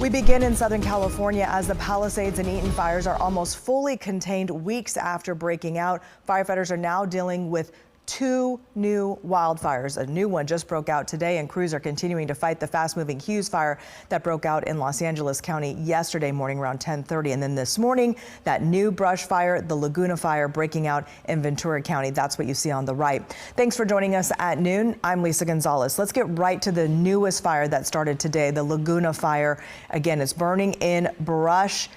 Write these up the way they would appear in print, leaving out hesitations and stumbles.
We begin in Southern California as the Palisades and Eaton fires are almost fully contained weeks after breaking out. Firefighters are now dealing with two new wildfires. A new one just broke out today, and crews are continuing to fight the fast-moving Hughes fire that broke out in Los Angeles County yesterday morning around 10:30. And then this morning, that new brush fire, the Laguna fire, breaking out in Ventura County. That's what you see on the right. Thanks for joining us at noon. I'm Lisa Gonzalez. Let's get right to the newest fire that started today, the Laguna fire. Again, it's burning in brush,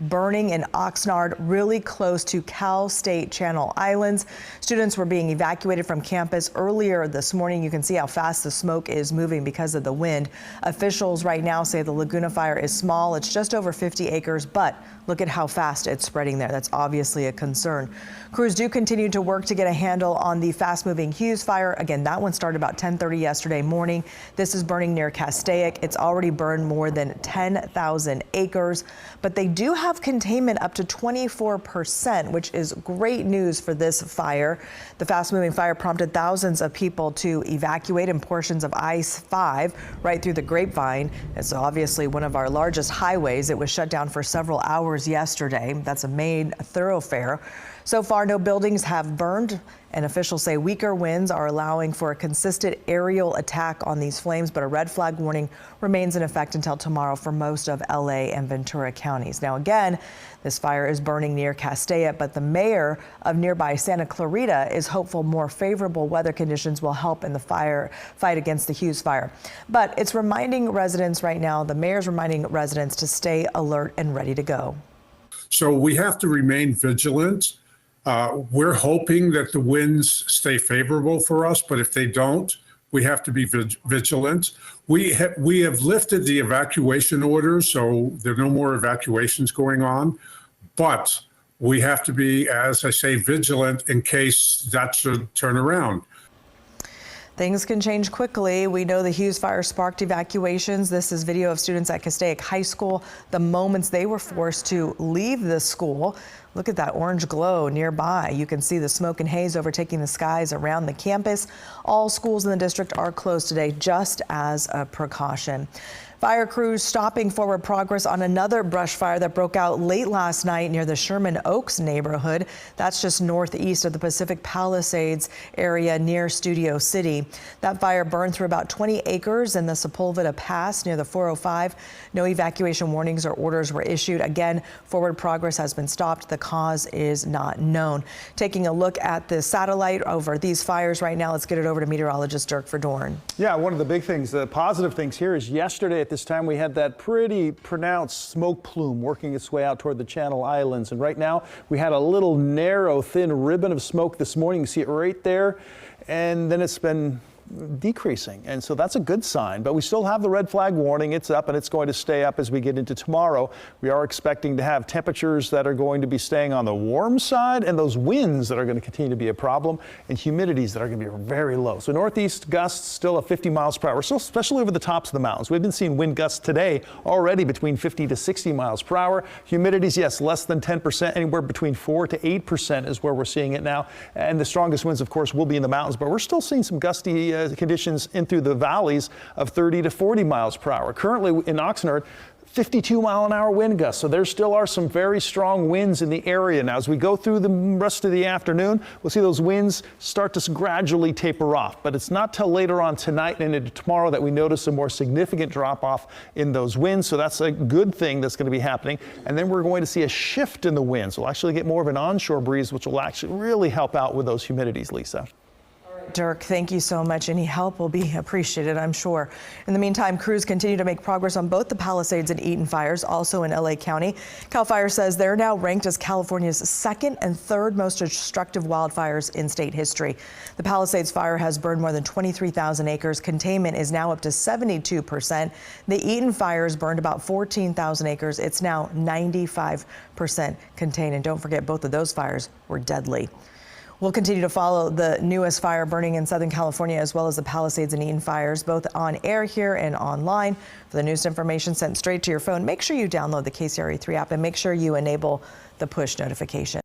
burning in Oxnard, really close to Cal State Channel Islands. Students were being evacuated from campus earlier this morning. You can see how fast the smoke is moving because of the wind. Officials right now say the Laguna fire is small. It's just over 50 acres, but look at how fast it's spreading there. That's obviously a concern. Crews do continue to work to get a handle on the fast-moving Hughes fire. Again, that one started about 10:30 yesterday morning. This is burning near Castaic. It's already burned more than 10,000 acres, but they do have containment up to 24%, which is great news for this fire. The fast-moving fire prompted thousands of people to evacuate in portions of I-5 right through the Grapevine. It's obviously one of our largest highways. It was shut down for several hours yesterday. That's a main thoroughfare. So far, no buildings have burned, and officials say weaker winds are allowing for a consistent aerial attack on these flames, but a red flag warning remains in effect until tomorrow for most of LA and Ventura counties. Now, again, this fire is burning near Castaic, but the mayor of nearby Santa Clarita is hopeful more favorable weather conditions will help in the fight against the Hughes fire. But it's reminding residents right now, the mayor's reminding residents to stay alert and ready to go. So we have to remain vigilant. We're hoping that the winds stay favorable for us, but if they don't, we have to be vigilant. We have lifted the evacuation orders, so there are no more evacuations going on, but we have to be, as I say, vigilant in case that should turn around. Things can change quickly. We know the Hughes fire sparked evacuations. This is video of students at Castaic High School, the moments they were forced to leave the school. Look at that orange glow nearby. You can see the smoke and haze overtaking the skies around the campus. All schools in the district are closed today just as a precaution. Fire crews stopping forward progress on another brush fire that broke out late last night near the Sherman Oaks neighborhood. That's just northeast of the Pacific Palisades area near Studio City. That fire burned through about 20 acres in the Sepulveda Pass near the 405. No evacuation warnings or orders were issued. Again, forward progress has been stopped. The cause is not known. Taking a look at the satellite over these fires right now, let's get it over to meteorologist Dirk Verdorn. Yeah, one of the big things, the positive things here is yesterday at this time we had that pretty pronounced smoke plume working its way out toward the Channel Islands, and right now we had a little narrow thin ribbon of smoke this morning. You see it right there, and then it's been decreasing, and so that's a good sign, but we still have the red flag warning. It's up and it's going to stay up as we get into tomorrow. We are expecting to have temperatures that are going to be staying on the warm side, and those winds that are going to continue to be a problem, and humidities that are going to be very low. So northeast gusts still at 50 miles per hour, so especially over the tops of the mountains. We've been seeing wind gusts today already between 50 to 60 miles per hour. Humidities, yes, less than 10%, anywhere between 4 to 8% is where we're seeing it now, and the strongest winds of course will be in the mountains, but we're still seeing some gusty conditions in through the valleys of 30 to 40 miles per hour. Currently in Oxnard, 52-mile-an-hour wind gusts. So there still are some very strong winds in the area. Now, as we go through the rest of the afternoon, we'll see those winds start to gradually taper off. But it's not till later on tonight and into tomorrow that we notice a more significant drop-off in those winds. So that's a good thing that's going to be happening. And then we're going to see a shift in the winds. We'll actually get more of an onshore breeze, which will actually really help out with those humidities, Lisa. Dirk, thank you so much. Any help will be appreciated, I'm sure. In the meantime, crews continue to make progress on both the Palisades and Eaton fires, also in LA County. CAL FIRE says they're now ranked as California's second and third most destructive wildfires in state history. The Palisades fire has burned more than 23,000 acres. Containment is now up to 72%. The Eaton fires burned about 14,000 acres. It's now 95% contained. And don't forget, both of those fires were deadly. We'll continue to follow the newest fire burning in Southern California, as well as the Palisades and Eaton fires, both on air here and online. For the newest information sent straight to your phone, make sure you download the KCRA 3 app and make sure you enable the push notification.